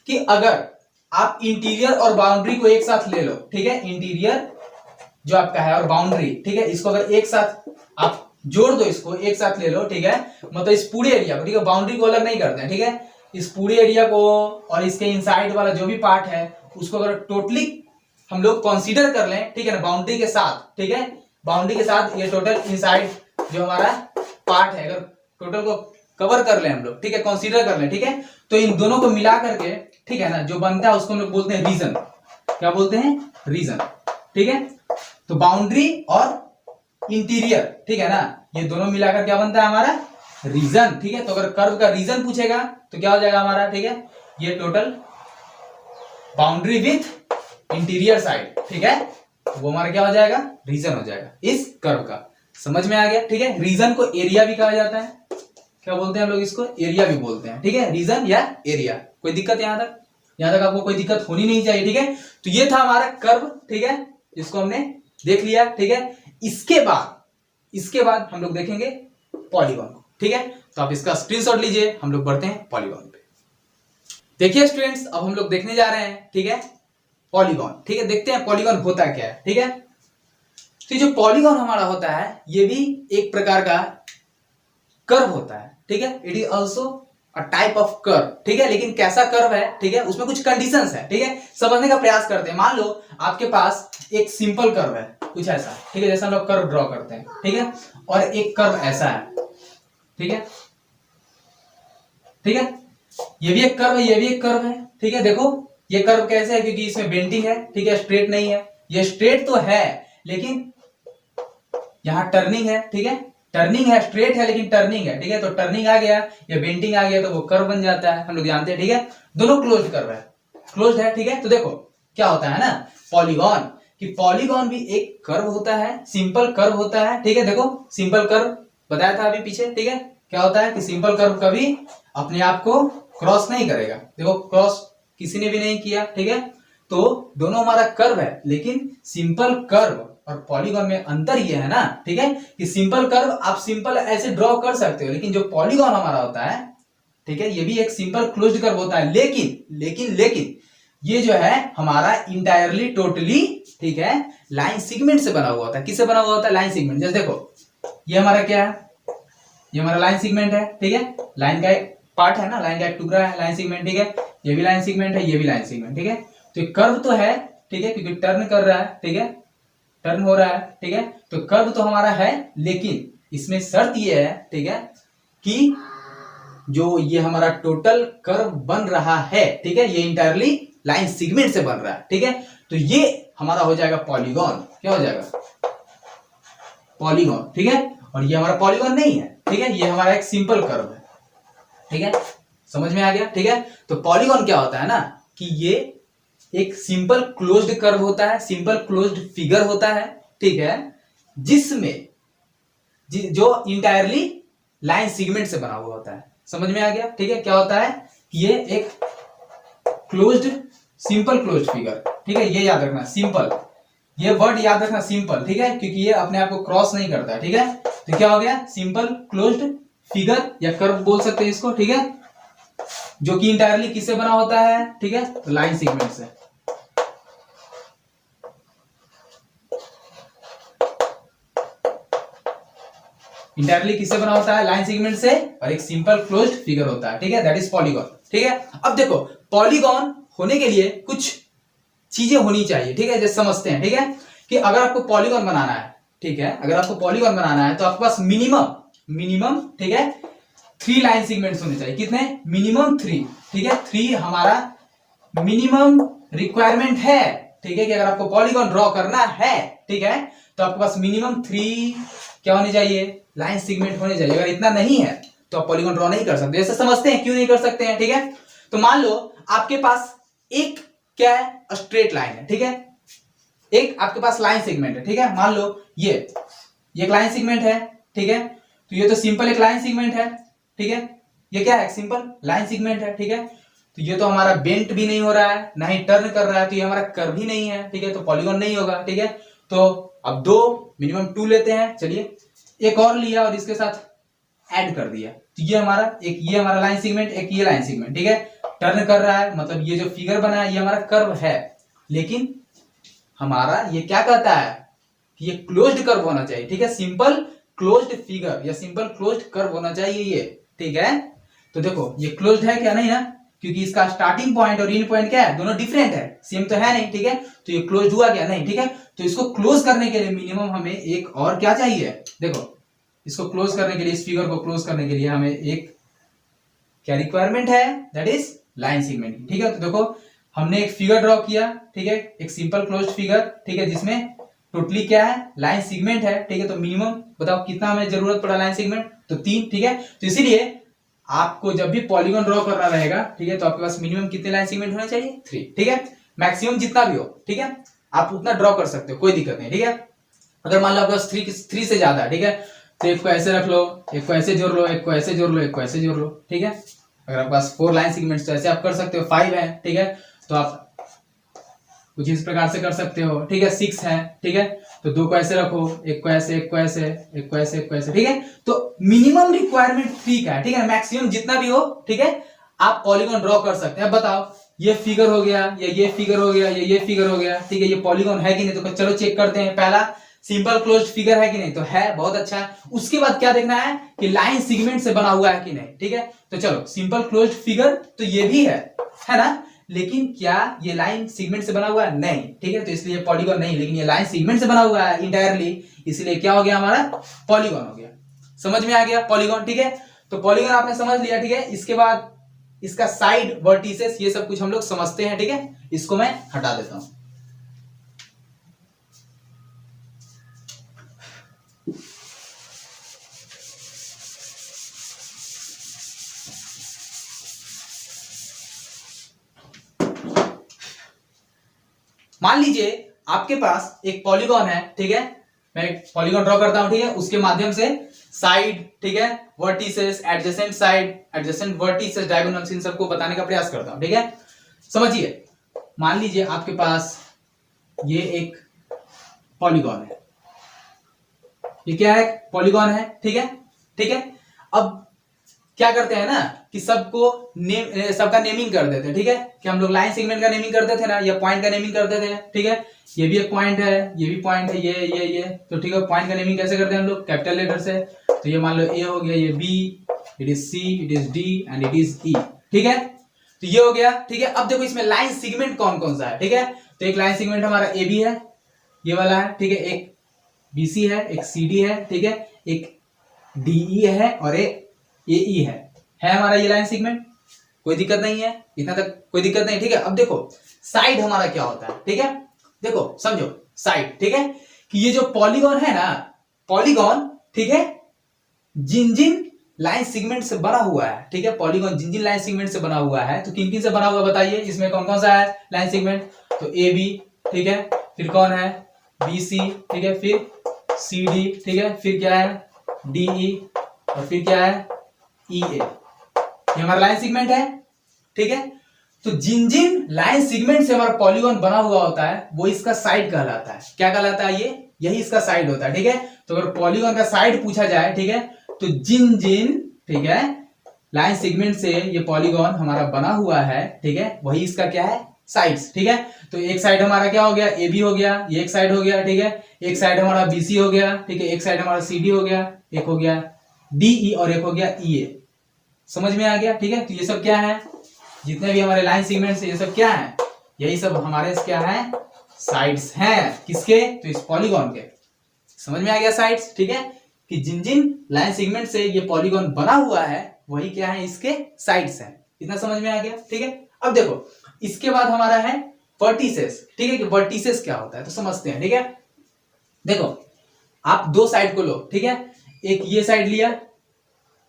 कि अगर आप इंटीरियर और बाउंड्री को एक साथ ले लो, ठीक है, इंटीरियर जो आपका है और बाउंड्री, ठीक है, इसको अगर एक साथ आप जोड़ दो, इसको एक साथ ले लो, ठीक है, मतलब इस पूरे एरिया को, ठीक है, बाउंड्री को अलग नहीं करते हैं, ठीक है, इस पूरे एरिया को और इसके इनसाइड वाला जो भी पार्ट है उसको अगर टोटली हम लोग कंसीडर कर लें, ठीक है ना, बाउंड्री के साथ, ठीक है, बाउंड्री के साथ ये टोटल इनसाइड जो हमारा पार्ट है अगर टोटल को कवर कर ले हम लोग, ठीक है, कंसीडर कर ले, ठीक है, तो इन दोनों को मिला करके, ठीक है ना, जो बनता है उसको हम लोग बोलते हैं रीजन। क्या बोलते हैं? रीजन, ठीक है। तो बाउंड्री और इंटीरियर, ठीक है ना, ये दोनों मिलाकर क्या बनता है हमारा? रीजन, ठीक है। तो अगर कर्व का रीजन पूछेगा तो क्या हो जाएगा हमारा, ठीक है, ये total boundary with interior side, ठीक है, वो हमारा क्या हो जाएगा? रीजन हो जाएगा इस कर्व का। समझ में आ गया, ठीक है। रीजन को एरिया भी कहा जाता है, क्या बोलते हैं हम लोग इसको? एरिया भी बोलते हैं, ठीक है, रीजन या एरिया। कोई दिक्कत यहां तक? यहां तक आपको कोई दिक्कत होनी नहीं चाहिए, ठीक है। तो ये था हमारा कर्व, ठीक है, जिसको हमने देख लिया, ठीक है। इसके बाद हम लोग देखेंगे पॉलीगॉन को, ठीक है। तो आप इसका स्क्रीनशॉट लीजिए, हम लोग बढ़ते हैं पॉलीगॉन पे। देखिए स्टूडेंट्स, अब हम लोग देखने जा रहे हैं, ठीक है, पॉलीगॉन, ठीक है। देखते हैं पॉलीगॉन होता क्या है, ठीक है। तो जो पॉलीगॉन हमारा होता है ये भी एक प्रकार का कर्व होता है, ठीक है। It is also a type of curve, ठीक है। लेकिन कैसा कर्व है, ठीक है, उसमें कुछ कंडीशंस है, ठीक है, समझने का प्रयास करते हैं। मान लो आपके पास एक सिंपल कर्व है, कुछ ऐसा, ठीक है, जैसा हम लोग कर्व ड्रॉ करते हैं, ठीक है, और एक कर्व ऐसा है, ठीक है, ठीक है, ये भी एक कर्व है, ये भी एक कर्व है, ठीक है। देखो ये कर्व कैसे है, क्योंकि इसमें बेंडिंग है, ठीक है, स्ट्रेट नहीं है। ये स्ट्रेट तो है लेकिन यहां टर्निंग है, ठीक है, टर्निंग है, स्ट्रेट है लेकिन टर्निंग है, ठीक है। तो टर्निंग आ गया या बेंडिंग आ गया तो वो कर्व बन जाता है, हम लोग जानते हैं, ठीक है। दोनों क्लोज्ड कर्व है, क्लोज्ड है, ठीक है। तो देखो क्या होता है ना पॉलीगॉन, कि पॉलीगॉन भी एक कर्व होता है, सिंपल कर्व होता है, ठीक है। देखो सिंपल कर्व बताया था अभी पीछे, ठीक है। क्या होता है कि सिंपल कर्व कभी अपने आप को क्रॉस नहीं करेगा। देखो क्रॉस किसी ने भी नहीं किया, ठीक है। तो दोनों हमारा कर्व है, लेकिन सिंपल कर्व और पॉलीगॉन में अंतर ये है ना, ठीक है, कि सिंपल कर्व आप सिंपल ऐसे ड्रॉ कर सकते हो, लेकिन जो पॉलीगॉन हमारा होता है, ठीक है, ये भी एक सिंपल क्लोज्ड कर्व होता है, लेकिन ये जो है हमारा इंटायरली टोटली, ठीक है, लाइन सेगमेंट से बना हुआ होता है। किससे बना हुआ होता है? Line segment. जैसे देखो ये हमारा क्या है, ये हमारा लाइन सेगमेंट है, ठीक है, लाइन का एक पार्ट है ना, लाइन का एक टुकड़ा है लाइन सेगमेंट, ठीक है, ये भी लाइन सेगमेंट है, ये भी लाइन सेगमेंट, ठीक है। तो ये कर्व तो है, ठीक है, क्योंकि टर्न कर रहा है, ठीक है, टर्न हो रहा है, ठीक है। तो कर्व तो हमारा है, लेकिन इसमें शर्त ये है, ठीक है, कि जो ये हमारा टोटल कर्व बन रहा है, ठीक है, ये इंटायरली लाइन सेगमेंट से बन रहा है, ठीक है। तो ये हमारा हो जाएगा पॉलीगॉन। क्या हो जाएगा? पॉलीगॉन, ठीक है। और ये हमारा पॉलीगॉन नहीं है, ठीक है, ये हमारा एक सिंपल कर्व है, ठीक है, समझ में आ गया, ठीक है। तो पॉलीगॉन क्या होता है ना, कि ये एक सिंपल क्लोज्ड कर्व होता है, सिंपल क्लोज्ड फिगर होता है, ठीक है, जिसमें जो इंटायरली लाइन सेगमेंट से बना हुआ होता है। समझ में आ गया, ठीक है। क्या होता है? ये एक क्लोज्ड, सिंपल क्लोज्ड फिगर, ठीक है, ये याद रखना, सिंपल, ये वर्ड याद रखना, सिंपल, ठीक है, क्योंकि ये अपने आप को क्रॉस नहीं करता है, ठीक है। तो क्या हो गया? सिंपल क्लोज्ड फिगर या कर्व बोल सकते हैं इसको, ठीक है, जो कि इंटायरली किससे बना होता है, ठीक है, तो लाइन सेगमेंट से। इंटायरली किससे बना होता है? लाइन सेगमेंट से, और एक सिंपल क्लोज्ड फिगर होता है, ठीक है, दैट इज पॉलीगॉन, ठीक है। अब देखो पॉलीगॉन होने के लिए कुछ चीजें होनी चाहिए, ठीक है, जैसे समझते हैं, ठीक है, कि अगर आपको पॉलीगॉन बनाना है, ठीक है, अगर आपको पॉलीगॉन बनाना है तो आपके पास मिनिमम, ठीक है, 3 लाइन सेगमेंट्स होने चाहिए। कितने? मिनिमम 3, ठीक है, 3 हमारा मिनिमम रिक्वायरमेंट है, ठीक है, कि अगर आपको पॉलीगॉन ड्रॉ करना है, ठीक है, तो आपके पास मिनिमम 3 क्या होने चाहिए, लाइन सेगमेंट होने चाहिए। अगर इतना नहीं है तो आप पॉलीगॉन ड्रॉ नहीं कर सकते। जैसे समझते हैं क्यों नहीं कर सकते हैं, ठीक है। तो मान लो आपके पास एक क्या है, स्ट्रेट लाइन है, ठीक है, एक आपके पास लाइन सेगमेंट है, ठीक है। मान लो ये एक लाइन सेगमेंट है, ठीक है, तो ये तो सिंपल एक लाइन सेगमेंट है, ठीक है, ये क्या है, सिंपल लाइन सेगमेंट है, ठीक है। तो ये तो हमारा बेंट भी नहीं हो रहा है, ना ही टर्न कर रहा है, तो ये हमारा कर्व ही नहीं है, ठीक है, तो पॉलीगॉन नहीं होगा, ठीक है। तो अब 2 मिनिमम 2 लेते हैं, चलिए एक और लिया और इसके साथ ऐड कर दिया, तो ये हमारा एक ये हमारा लाइन सेगमेंट, एक ये लाइन सेगमेंट, ठीक है, टर्न कर रहा है, मतलब ये जो फिगर बना है ये हमारा कर्व है, लेकिन हमारा ये क्या कहता है कि ये क्लोज्ड कर्व होना चाहिए, ठीक है, सिंपल क्लोज्ड फिगर या सिंपल क्लोज्ड कर्व होना चाहिए ये, ठीक है। तो देखो ये क्लोज्ड है क्या, नहीं ना, क्योंकि इसका स्टार्टिंग पॉइंट और एंड पॉइंट क्या है, दोनों डिफरेंट है, सेम तो है नहीं, ठीक है, तो ये क्लोज्ड हुआ क्या, नहीं, ठीक है। तो इसको क्लोज करने के लिए मिनिमम हमें एक और क्या चाहिए, देखो इसको क्लोज करने के लिए, इस फिगर को क्लोज करने के लिए हमें एक क्या रिक्वायरमेंट है, दैट इज लाइन सेगमेंट, ठीक है। तो देखो हमने एक फिगर ड्रॉ किया, ठीक है, एक सिंपल क्लोज्ड फिगर, ठीक है, जिसमें टोटली क्या है, लाइन सेगमेंट है, ठीक है। तो मिनिमम बताओ कितना हमें जरूरत पड़ा लाइन सेगमेंट, तो 3, ठीक है। तो इसीलिए आपको जब भी पॉलीगॉन ड्रॉ करना रहेगा, ठीक है, तो आपके पास मिनिमम कितने लाइन सेगमेंट होने चाहिए, 3, ठीक है। मैक्सिमम जितना भी हो, ठीक है, आप उतना ड्रॉ कर सकते हो, कोई दिक्कत नहीं, ठीक है। अगर मान लो आपके पास 3 से ज्यादा है, ठीक है, तो एक को ऐसे रख लो, एक को ऐसे जोड़ लो, एक को ऐसे जोड़ लो, एक को ऐसे जोड़ लो, ठीक है। अगर आपके पास 4 लाइन सेगमेंट्स तो ऐसे आप कर सकते हो, 5 है, ठीक है, तो आप कुछ इस प्रकार से कर सकते हो, ठीक है। 6 है, ठीक है, तो 2 को ऐसे रखो, एक को ऐसे, एक को ऐसे, एक को ऐसे, एक को ऐसे, ठीक है। तो मिनिमम रिक्वायरमेंट 3 का है, ठीक है, मैक्सिमम जितना भी हो, ठीक है, आप पॉलीगॉन ड्रॉ कर सकते हैं। अब बताओ ये फिगर हो गया, या ये फिगर हो गया, या ये फिगर हो गया, ठीक है, ये पॉलीगॉन है कि नहीं, तो चलो चेक करते हैं। पहला सिंपल क्लोज्ड फिगर है कि नहीं, तो है, बहुत अच्छा है। उसके बाद क्या देखना है कि लाइन सेगमेंट से बना हुआ है कि नहीं, ठीक है। तो चलो सिंपल क्लोज्ड फिगर तो ये भी है ना, लेकिन क्या ये लाइन सेगमेंट से बना हुआ है, नहीं, ठीक है, तो इसलिए पॉलीगॉन नहीं, लेकिन ये लाइन सेगमेंट से बना हुआ है इंटायरली, इसलिए क्या हो गया, हमारा पॉलीगॉन हो गया। समझ में आ गया पॉलीगॉन, ठीक है। तो पॉलीगॉन आपने समझ लिया, ठीक है। इसके बाद इसका साइड वर्टिसेस ये सब कुछ हम लोग समझते हैं, ठीक है, इसको मैं हटा देता हूं। मान लीजिए आपके पास एक पॉलीगॉन है, ठीक है, मैं एक पॉलीगॉन ड्रॉ करता हूं, ठीक है, उसके माध्यम से साइड, ठीक है, vertices, adjacent side, adjacent vertices, diagonals, इन सबको बताने का प्रयास करता हूं, ठीक है। समझिए, मान लीजिए आपके पास ये एक पॉलीगॉन है, ये क्या है, पॉलीगॉन है, ठीक है, ठीक है। अब क्या करते हैं ना कि सबको सबका नेमिंग कर देते हैं, ठीक है, कि हम लोग लाइन सेगमेंट का नेमिंग करते थे ना, या पॉइंट का नेमिंग करते थे, ठीक है, ये भी एक पॉइंट है, ये भी पॉइंट है, ये तो ठीक है, पॉइंट का नेमिंग कैसे करते हैं हम लोग, कैपिटल लेटर से। तो ये मान लो ए हो गया, ये B, it is C, it is D and it is E, ठीक है। तो ये हो गया, ठीक है। अब देखो इसमें लाइन सेगमेंट कौन कौन सा है, ठीक है, तो एक लाइन सेगमेंट हमारा ए बी है, ये वाला है, ठीक है, एक बी सी है, एक सी डी है, ठीक है, एक डी ई है और एक ए ई है हमारा ये लाइन सेगमेंट, कोई दिक्कत नहीं है, इतना तक कोई दिक्कत नहीं, ठीक है। अब देखो साइड हमारा क्या होता है, ठीक है, देखो समझो साइड, ठीक है, कि ये जो पॉलीगॉन है ना, पॉलीगॉन, ठीक है, जिन जिन लाइन सेगमेंट से बना हुआ है, ठीक है, पॉलीगॉन जिन जिन लाइन सेगमेंट से बना हुआ है, तो किन किन से बना हुआ बताइए, इसमें कौन कौन सा है लाइन सेगमेंट, तो ए बी, ठीक है, फिर कौन है बी सी, ठीक है, फिर सी डी, ठीक है, फिर क्या है डी ई और फिर क्या है ई ए, ये हमारा लाइन सेगमेंट है, ठीक है। तो जिन जिन लाइन सेगमेंट से हमारा पॉलीगॉन बना हुआ होता है वो इसका साइड कहलाता है, क्या कहलाता है, ये यही इसका साइड होता है, ठीक है। तो अगर पॉलीगॉन का साइड पूछा जाए, ठीक है, तो जिन जिन, ठीक है, लाइन सेगमेंट से ये पॉलीगॉन हमारा बना हुआ है, ठीक है, वही इसका क्या है साइड्स, ठीक है। तो एक साइड हमारा क्या हो गया, ए बी हो गया, ये एक साइड हो गया, ठीक है, एक साइड हमारा बी सी हो गया, ठीक है, एक साइड हमारा सी डी हो गया, एक हो गया डी ई और एक हो गया ई ए, समझ में आ गया, ठीक है। तो ये सब क्या है, जितने भी हमारे लाइन सेगमेंट्स है ये सब क्या है, यही सब हमारे क्या है साइड्स हैं, किसके, तो इस पॉलीगॉन के, समझ में आ गया साइड्स, ठीक है, कि जिन जिन लाइन सेगमेंट से ये पॉलीगॉन बना हुआ है वही क्या है इसके साइड्स हैं, इतना समझ में आ गया, ठीक है। अब देखो इसके बाद हमारा है वर्टिसेस, ठीक है, कि वर्टिसेस क्या होता है तो समझते हैं। ठीक है, देखो आप दो साइड को लो, ठीक है, एक ये साइड लिया,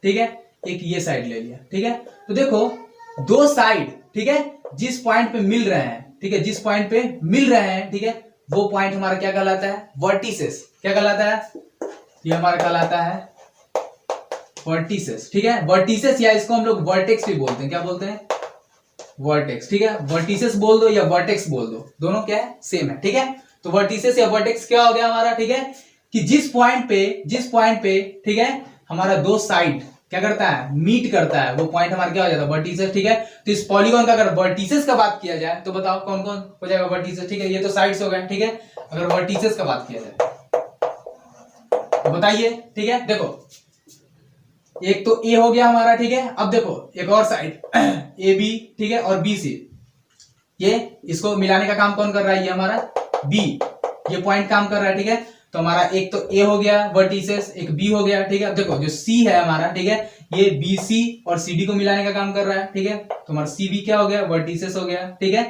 ठीक है, एक ये साइड ले लिया, ठीक है, तो देखो दो साइड, ठीक है, जिस पॉइंट पे मिल रहे हैं, ठीक है, जिस पॉइंट पे मिल रहे हैं, ठीक है, वो पॉइंट हमारा क्या कहलाता है, वर्टिसेस। क्या कहलाता है, ये हमारा कहलाता है वर्टिसेस। ठीक है, वर्टिसेस या इसको हम लोग वर्टेक्स भी बोलते हैं। क्या बोलते हैं, वर्टेक्स। ठीक है, वर्टिसेस बोल दो या वर्टेक्स बोल दो, दोनों क्या है, सेम है। ठीक है, तो वर्टिसेस या वर्टेक्स क्या हो गया हमारा, ठीक है, कि जिस पॉइंट पे ठीक है हमारा दो साइड क्या करता है, मीट करता है, वो पॉइंट हमारा क्या हो जाता है, वर्टिसेस। ठीक है, तो इस पॉलीगॉन का अगर वर्टिसेस का बात किया जाए तो बताओ कौन कौन हो जाएगा वर्टिसेस। ठीक है, ये तो साइड्स हो गए। ठीक है, अगर वर्टिसेस का बात किया जाए तो बताइए। ठीक है, देखो एक तो ए हो गया हमारा, ठीक है, अब देखो एक और साइड ए बी, ठीक है, और बी सी, ये इसको मिलाने का काम कौन कर रहा है, ये हमारा बी, ये पॉइंट काम कर रहा है। ठीक है, तो हमारा एक तो ए हो गया वर्टिसेस, एक बी हो गया। ठीक है, अब देखो जो सी है हमारा, ठीक है, ये बी सी और सी डी को मिलाने का काम कर रहा है। ठीक है, तो हमारा सी बी क्या हो गया, वर्टिसेस हो गया। ठीक है,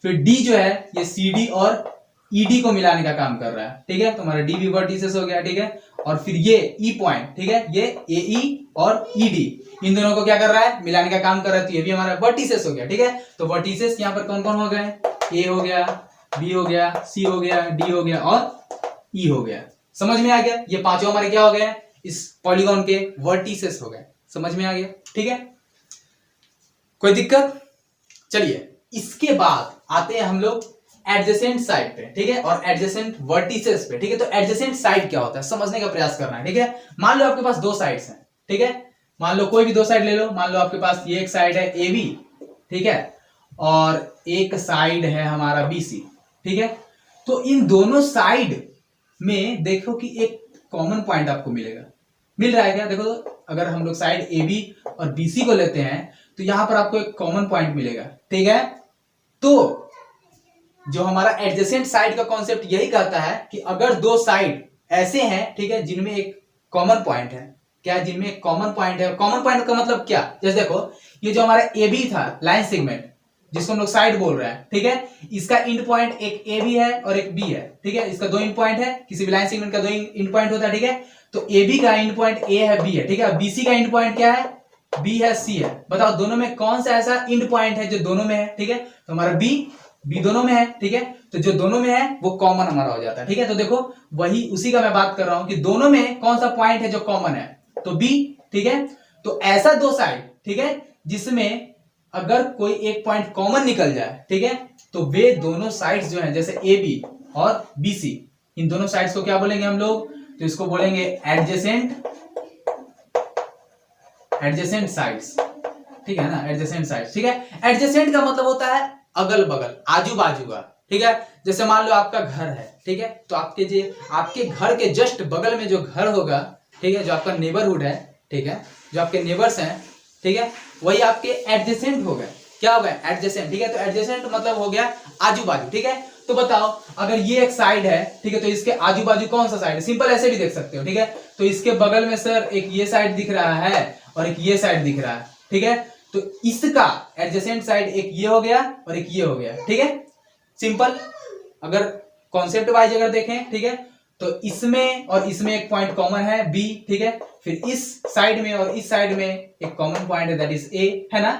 फिर डी जो है ये सी डी और ईडी को मिलाने का काम कर रहा है। ठीक है, तो हमारा डी भी वर्टिसेस हो गया। ठीक है, और फिर ये ई पॉइंट, ठीक है, ये ए ई और ईडी, इन दोनों को क्या कर रहा है, मिलाने का काम कर रहा है, तो ये भी हमारा वर्टिसेस हो गया। ठीक है, तो वर्टिसेस यहाँ पर कौन कौन हो गए, ए हो गया, बी हो गया, सी हो गया, डी हो गया और ई हो गया। समझ में आ गया, ये पांचों हमारे क्या हो गए, इस पॉलीगॉन के वर्टिसेस हो गए। समझ में आ गया, ठीक है, कोई दिक्कत। चलिए इसके बाद आते हैं हम लोग एडजेसेंट साइड पे, ठीक है, और एडजेसेंट वर्टिसेस पे। ठीक है, तो एडजेसेंट साइड क्या होता है समझने का प्रयास करना है। ठीक है, मान लो आपके पास दो साइड्स हैं, ठीक है, मान लो कोई भी दो साइड ले लो, मान लो आपके पास ये एक साइड है ए बी, ठीक है, और एक साइड है हमारा बी सी। ठीक है, तो इन दोनों साइड में देखो कि एक कॉमन पॉइंट आपको मिलेगा, मिल रहा है क्या, देखो अगर हम लोग साइड ए बी और बी सी को लेते हैं तो यहां पर आपको एक कॉमन पॉइंट मिलेगा। ठीक है, तो जो हमारा एडजेसेंट साइड का कॉन्सेप्ट यही कहता है कि अगर दो साइड ऐसे हैं, ठीक है, जिनमें एक कॉमन पॉइंट है, क्या, जिनमें एक कॉमन पॉइंट है। कॉमन पॉइंट का मतलब क्या, जैसे देखो ये जो हमारा ए बी था लाइन सेगमेंट, जिसको हम लोग साइड बोल रहे हैं, ठीक है, इसका इंड पॉइंट एक ए बी है और एक बी है। ठीक है, इसका दो इंड पॉइंट है, किसी भी लाइन सेगमेंट का दो इंड पॉइंट होता है। ठीक है, तो ए बी का इंड पॉइंट ए है, बी है। ठीक है, बी सी का इंड पॉइंट क्या है, बी है, सी है। बताओ दोनों में कौन सा ऐसा इंड पॉइंट है जो दोनों में है। ठीक है, तो हमारा बी दोनों में है। ठीक है, तो जो दोनों में है वो कॉमन हमारा हो जाता है। ठीक है, तो देखो वही उसी का मैं बात कर रहा हूं कि दोनों में कौन सा पॉइंट है जो कॉमन है, तो बी। ठीक है, तो ऐसा दो साइड, ठीक है, जिसमें अगर कोई एक पॉइंट कॉमन निकल जाए, ठीक है, तो वे दोनों साइड्स जो हैं जैसे ए बी और बी सी, इन दोनों साइड्स को क्या बोलेंगे हम लोग, तो इसको बोलेंगे एडजेसेंट साइड्स। ठीक है ना, एडजेसेंट साइड्स। ठीक है, एडजेसेंट का मतलब होता है अगल बगल, आजू बाजू का। ठीक है, जैसे मान लो आपका घर है, ठीक है, तो आपके घर के जस्ट बगल में जो घर होगा, ठीक है, जो आपका नेबरहुड है, ठीक है, जो आपके नेबर्स हैं, ठीक है, वही आपके एडजेसेंट हो गए। क्या हो गए, एडजेसेंट। ठीक है, तो एडजेसेंट मतलब हो गया आजू बाजू। ठीक है, तो बताओ अगर ये एक साइड है, ठीक है, तो इसके आजू बाजू कौन सा साइड है, सिंपल ऐसे भी देख सकते हो। ठीक है, तो इसके बगल में सर एक ये साइड दिख रहा है और एक ये साइड दिख रहा है। ठीक है, तो इसका एडजेसेंट साइड एक ये हो गया और एक ये हो गया। ठीक है, सिंपल। अगर कॉन्सेप्ट वाइज अगर देखें, ठीक है, तो इसमें और इसमें एक पॉइंट कॉमन है बी। ठीक है, फिर इस साइड में और इस साइड में एक कॉमन पॉइंट है, दैट इज ए, है ना।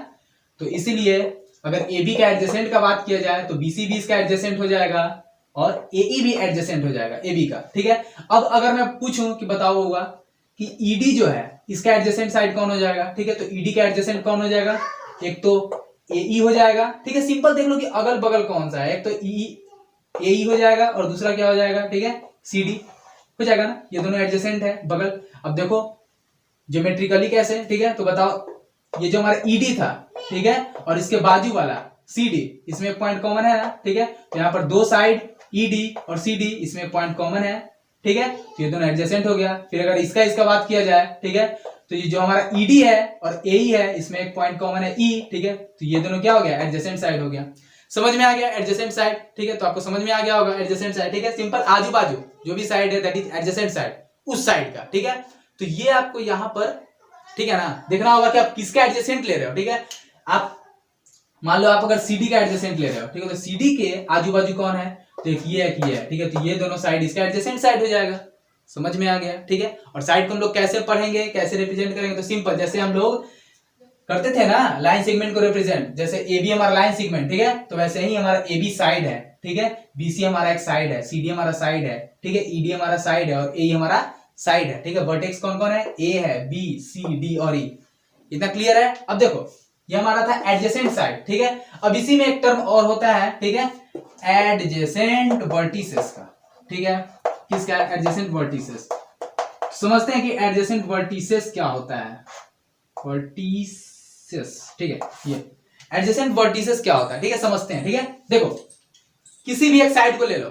तो इसीलिए अगर ए बी का एडजेसेंट का बात किया जाए तो बी सी भी इसका एडजेसेंट हो जाएगा और ए ई भी एडजेसेंट हो जाएगा ए बी का। ठीक है, अब अगर मैं पूछूं कि बताओ होगा कि ईडी जो है इसका एडजेसेंट साइड कौन हो जाएगा। ठीक है, तो ईडी का एडजेसेंट कौन हो जाएगा, एक तो ए हो जाएगा। ठीक है, सिंपल देख लो कि अगल बगल कौन सा है, एक तो ए हो जाएगा और दूसरा क्या हो जाएगा, ठीक है, सी डी हो जाएगा ना, ये दोनों एडजेसेंट है बगल। अब देखो ज्योमेट्रिकली कैसे, ठीक है, तो बताओ ये जो हमारा ईडी था, ठीक है, और इसके बाजू वाला सी डी, इसमें एक पॉइंट कॉमन है ना। ठीक है, तो यहाँ पर दो साइड ईडी और सी डी, इसमें एक पॉइंट कॉमन है। ठीक है, तो ये दोनों एडजेसेंट हो गया। फिर अगर इसका बात किया जाए, ठीक है, तो ये जो हमारा ईडी है और ए है, इसमें एक पॉइंट कॉमन है ई। ठीक है, तो ये दोनों क्या हो गया, एडजेसेंट साइड हो गया। समझ में आ गया एडजेसेंट साइड। ठीक है, तो आपको समझ में आ गया होगा एडजेसेंट साइड। ठीक है, सिंपल आजू बाजू जो भी साइड है दैट इज एडजेसेंट साइड, उस साइड का। ठीक है, तो ये आपको यहाँ पर, ठीक है ना, देखना होगा कि आप किसका एडजेसेंट ले रहे हो। ठीक है, आप मान लो आप अगर CD का एडजेसेंट ले रहे हो, ठीक है, तो CD के आजू बाजू कौन है, तो एक ये है कि ये है, ठीक है, तो ये दोनों साइड इसका एडजेसेंट साइड हो जाएगा। समझ में आ गया, ठीक है। और साइड को हम लोग कैसे पढ़ेंगे, कैसे रिप्रेजेंट करेंगे, तो सिंपल, जैसे हम लोग करते थे ना लाइन सेगमेंट को रिप्रेजेंट, जैसे AB हमारा लाइन सेगमेंट, ठीक है, तो वैसे ही हमारा AB साइड है, ठीक है, BC हमारा एक साइड है, CD हमारा साइड है, ठीक है, ED हमारा साइड है और AE हमारा साइड है, ठीक है। वर्टेक्स कौन कौन है, A है, B, C, D और E। इतना क्लियर है। अब देखो ये हमारा था एडजेसेंट साइड, ठीक है। अब इसी में एक टर्म और होता है, ठीक है, एडजेसेंट वर्टिसेस का, ठीक है, किसका, एडजेसेंट वर्टिसेस। समझते हैं कि एडजेसेंट वर्टिसेस क्या होता है, वर्टिसेस, ठीक है, ये एडजेसेंट वर्टिसेस क्या होता है, ठीक है, समझते हैं, ठीक है। देखो किसी भी एक साइड को ले लो,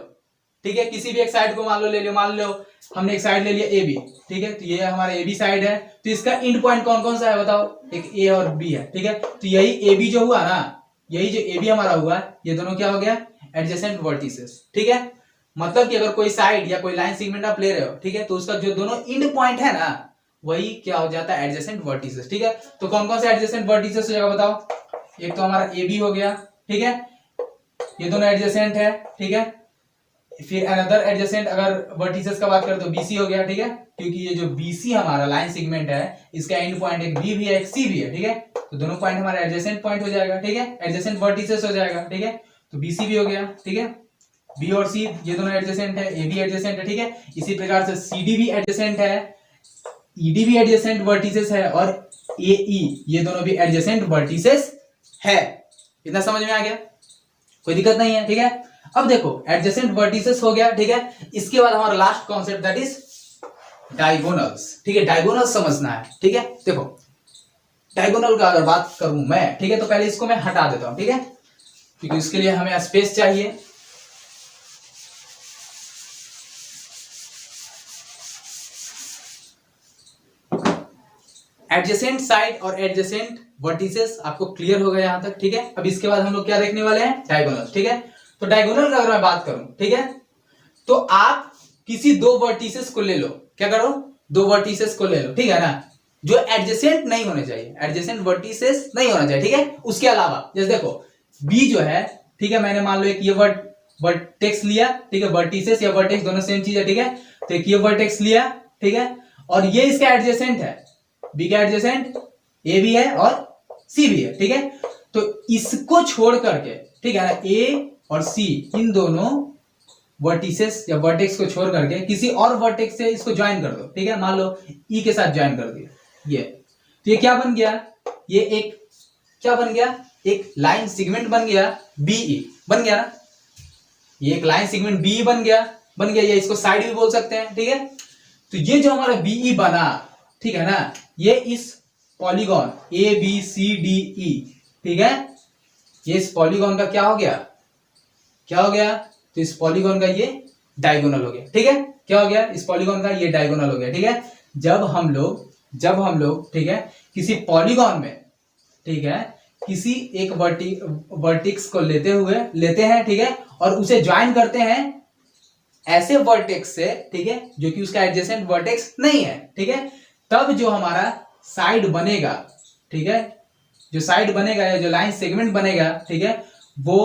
ठीक है, किसी भी एक साइड को मान लो ले लो, मान लो हमने एक साइड ले लिया AB, ठीक है, तो ये हमारा AB साइड है, तो इसका एंड पॉइंट कौन कौन सा है बताओ, एक A और B है, ठीक है, तो यही AB जो हुआ ना, यही जो AB हमारा हुआ, ये दोनों क्या हो गया, एडजेसेंट वर्टिसेस, ठीक है। मतलब कि अगर कोई साइड या कोई लाइन सेगमेंट आप ले रहे हो, ठीक है, तो उसका जो दोनों एंड पॉइंट है ना, वही क्या हो जाता है, एडजेसेंट वर्टिसेस, ठीक है। तो कौन कौन से एडजेसेंट वर्टिसेस हो जाएगा बताओ, एक तो हमारा AB हो गया, ठीक है, ये दोनों एडजेसेंट है, ठीक है। फिर अनदर एडजेसेंट अगर वर्टिसेस का बात करें तो BC हो गया, ठीक है, क्योंकि ये जो BC हमारा लाइन सेगमेंट है, इसका एंड पॉइंट एक B भी है, एक C भी है, ठीक है, तो दोनों पॉइंट हमारा एडजेसेंट पॉइंट हो जाएगा, ठीक है, एडजेसेंट वर्टिसेस हो जाएगा, ठीक है। तो BC भी हो गया, ठीक है, B और C ये दोनों एडजेसेंट है, A भी एडजेसेंट है, ठीक है। इसी प्रकार से CD भी एडजेसेंट है, ED भी एडजेसेंट वर्टिसेस है और AE ये दोनों भी एडजेसेंट वर्टिसेस है। इतना समझ में आ गया, कोई दिक्कत नहीं है, ठीक है। अब देखो एडजेसेंट वर्टिसेस हो गया, ठीक है, इसके बाद हमारा last concept that is diagonals, ठीक है, डायगोनल समझना है, ठीक है। देखो डायगोनल का अगर बात करूं मैं, ठीक है, तो पहले इसको मैं हटा देता हूं, ठीक है, क्योंकि इसके लिए हमें स्पेस चाहिए। एडजेसेंट साइड और एडजेसेंट वर्टिसेस आपको क्लियर हो गया यहां तक, ठीक है। अब इसके बाद हम लोग क्या देखने वाले हैं, डायगोनल, ठीक है। तो डायगोनल का अगर मैं बात करूं, ठीक है, तो आप किसी दो वर्टिसेस को ले लो, क्या करो, दो वर्टिसेस को ले लो, ठीक है ना, जो एडजेसेंट नहीं होने चाहिए, एडजेसेंट वर्टिसेस नहीं होना चाहिए, ठीक है। उसके अलावा जैसे देखो B जो है, ठीक है, मैंने मान लो एक ये वर्टेक्स लिया, ठीक है, वर्टिसेस या वर्टेक्स दोनों सेम चीज है, ठीक है, तो एक ये वर्टेक्स लिया, ठीक है, और ये इसका एडजेसेंट है, B का एडजेसेंट A भी है और C भी है, ठीक है। तो इसको छोड़ करके, ठीक है ना, A और C इन दोनों वर्टिसेस या वर्टेक्स को छोड़ करके किसी और वर्टेक्स से इसको ज्वाइन कर दो, ठीक है, मान लो E के साथ ज्वाइन कर दिया, ये तो ये क्या बन गया, ये एक क्या बन गया, एक लाइन सेगमेंट बन गया, BE बन गया ना, ये एक लाइन सेगमेंट BE बन गया, ये इसको साइड भी बोल सकते हैं, ठीक है। तो ये जो हमारा BE बना, ठीक है ना, ये इस पॉलीगॉन ABCDE, ठीक है, ये इस पॉलीगॉन का क्या हो गया, तो इस पॉलीगॉन का ये डायगोनल हो गया, ठीक है, क्या हो गया, इस पॉलीगॉन का ये डायगोनल हो गया, ठीक है। जब हम लोग ठीक है किसी पॉलीगॉन में, ठीक है, किसी एक वर्टेक्स को लेते हैं, ठीक है, और उसे ज्वाइन करते हैं ऐसे वर्टेक्स से, ठीक है, जो कि उसका एडजेसेंट वर्टेक्स नहीं है, ठीक है, तब जो हमारा साइड बनेगा, ठीक है, जो साइड बनेगा या जो लाइन सेगमेंट बनेगा, ठीक है, वो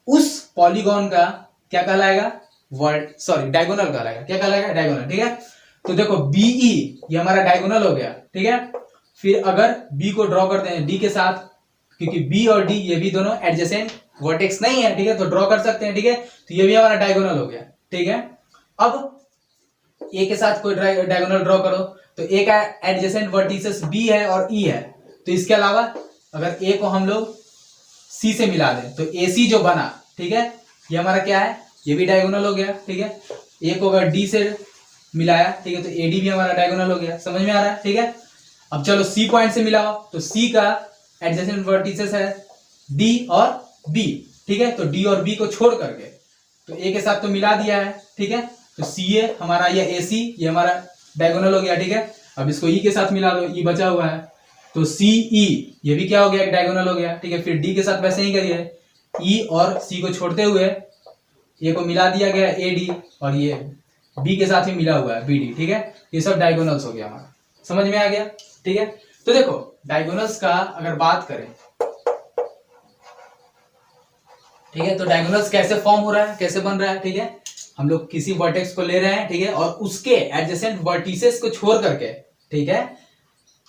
उस पॉलीगॉन का क्या कहलाएगा, डायगोनल कहलाएगा, क्या कहलाएगा, डायगोनल, ठीक है। तो देखो BE ये हमारा डायगोनल हो गया, ठीक है। फिर अगर B को ड्रॉ करते हैं D के साथ, क्योंकि B और D ये भी दोनों एडजेसेंट वर्टेक्स नहीं है, ठीक है, तो ड्रॉ कर सकते हैं, ठीक है, तो ये भी हमारा डायगोनल हो गया, ठीक है। अब A के साथ कोई डायगोनल ड्रॉ करो, तो A का एडजेसेंट वर्टिसेस B है और E है, तो इसके अलावा अगर A को हम लोग C से मिला दें तो AC जो बना, ठीक है, ये हमारा क्या है, ये भी डायगोनल हो गया, ठीक है। A को अगर D से मिलाया, ठीक है, तो AD भी हमारा डायगोनल हो गया, समझ में आ रहा है, ठीक है। अब चलो C पॉइंट से मिलाओ, तो C का एडजेसेंट वर्टिसेस है D और B, ठीक है, तो D और B को छोड़ करके तो A के साथ तो मिला दिया है, ठीक है, तो CA हमारा ये AC ये हमारा डायगोनल हो गया, ठीक है। अब इसको E के साथ मिला दो, E बचा हुआ है, तो CE ये भी क्या हो गया, एक डायगोनल हो गया, ठीक है। फिर D के साथ वैसे ही करिए, E और C को छोड़ते हुए A को मिला दिया गया AD और ये B के साथ ही मिला हुआ है BD, ठीक है, ये सब डायगोनल्स हो गया हमारा, समझ में आ गया, ठीक है। तो देखो डायगोनल्स का अगर बात करें ठीक है। तो डायगोनल्स कैसे फॉर्म हो रहा है, कैसे बन रहा है, ठीक है। हम लोग किसी वर्टेक्स को ले रहे हैं, ठीक है, और उसके एडजेसेंट वर्टिसेस को छोड़ करके, ठीक है,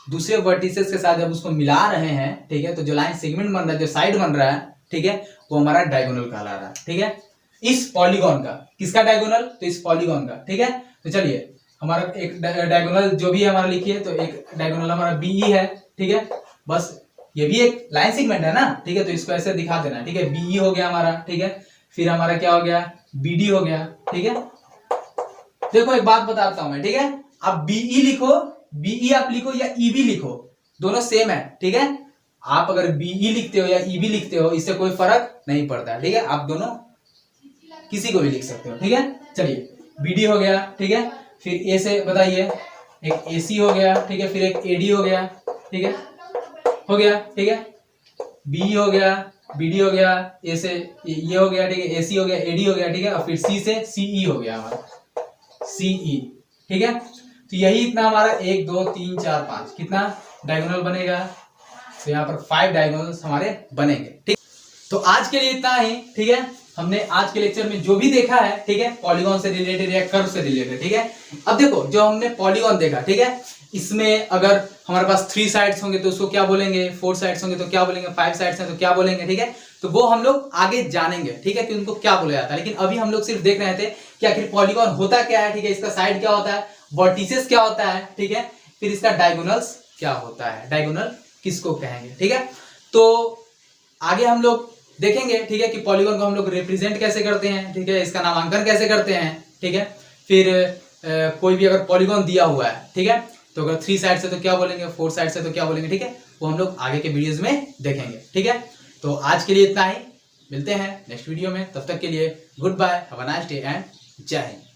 दूसरे वर्टिसेस के साथ जब उसको मिला रहे हैं, ठीक है, तो जो लाइन सेगमेंट बन रहा है, जो साइड बन रहा है, ठीक है, वो हमारा डायगोनल कहला रहा है, ठीक है। इस पॉलीगॉन का, किसका डायगोनल, तो इस पॉलीगॉन का, ठीक है। तो चलिए हमारा एक डायगोनल जो भी है हमारा लिखिए, तो एक डायगोनल हमारा बीई है, ठीक है। बस ये भी एक लाइन सेगमेंट है ना, ठीक है, तो इसको ऐसे दिखा देना, ठीक है। बीई हो गया हमारा, ठीक है। फिर हमारा क्या हो गया, बीडी हो गया, ठीक है। देखो एक बात बताता हूं मैं, ठीक है। आप बीई लिखो, बीई आप लिखो या ईबी लिखो, दोनों सेम है, ठीक है। आप अगर बीई लिखते हो या ईबी लिखते हो, इससे कोई फर्क नहीं पड़ता, ठीक है। आप दोनों किसी को भी लिख सकते हो, ठीक है। चलिए बीडी हो गया, ठीक है। फिर ए से बताइए, एक एसी हो गया, ठीक है। फिर एक एडी हो गया, ठीक है, हो गया, ठीक है। बी हो गया, बीडी हो गया, ए से ये हो गया, ठीक है, एसी हो गया, एडी हो गया, ठीक है। और फिर सी से सीई हो गया हमारा, सीई, ठीक है। तो यही इतना हमारा 1 2 3 4 5 कितना डायगोनल बनेगा, तो यहाँ पर 5 डायगोनल्स हमारे बनेंगे, ठीक। तो आज के लिए इतना ही, ठीक है। हमने आज के लेक्चर में जो भी देखा है, ठीक है, पॉलीगॉन से रिलेटेड या कर्व से रिलेटेड, ठीक है। अब देखो जो हमने पॉलीगॉन देखा, ठीक है, इसमें अगर हमारे पास 3 साइड्स होंगे तो उसको क्या बोलेंगे, 4 साइड्स होंगे तो क्या बोलेंगे, 5 साइड्स हैं तो क्या बोलेंगे, ठीक है। तो वो हम लोग आगे जानेंगे, ठीक है, कि उनको क्या बोला जाता है। लेकिन अभी हम लोग सिर्फ देख रहे थे कि आखिर पॉलीगॉन होता क्या है, ठीक है, इसका साइड क्या होता है, वर्टिसेस क्या होता है, ठीक है, फिर इसका डायगोनल्स क्या होता है, डायगोनल किसको कहेंगे, ठीक है। तो आगे हम लोग देखेंगे, ठीक है, कि पॉलीगॉन को हम लोग रिप्रेजेंट कैसे करते हैं, ठीक है, इसका नामांकन कैसे करते हैं, ठीक है। फिर कोई भी अगर पॉलीगॉन दिया हुआ है, ठीक है, तो अगर 3 साइड से तो क्या बोलेंगे, 4 साइड से तो क्या बोलेंगे, ठीक है, वो हम लोग आगे के वीडियोस में देखेंगे, ठीक है। तो आज के लिए इतना ही, मिलते हैं नेक्स्ट वीडियो में, तब तक के लिए goodbye, have a nice day and जय हिंद।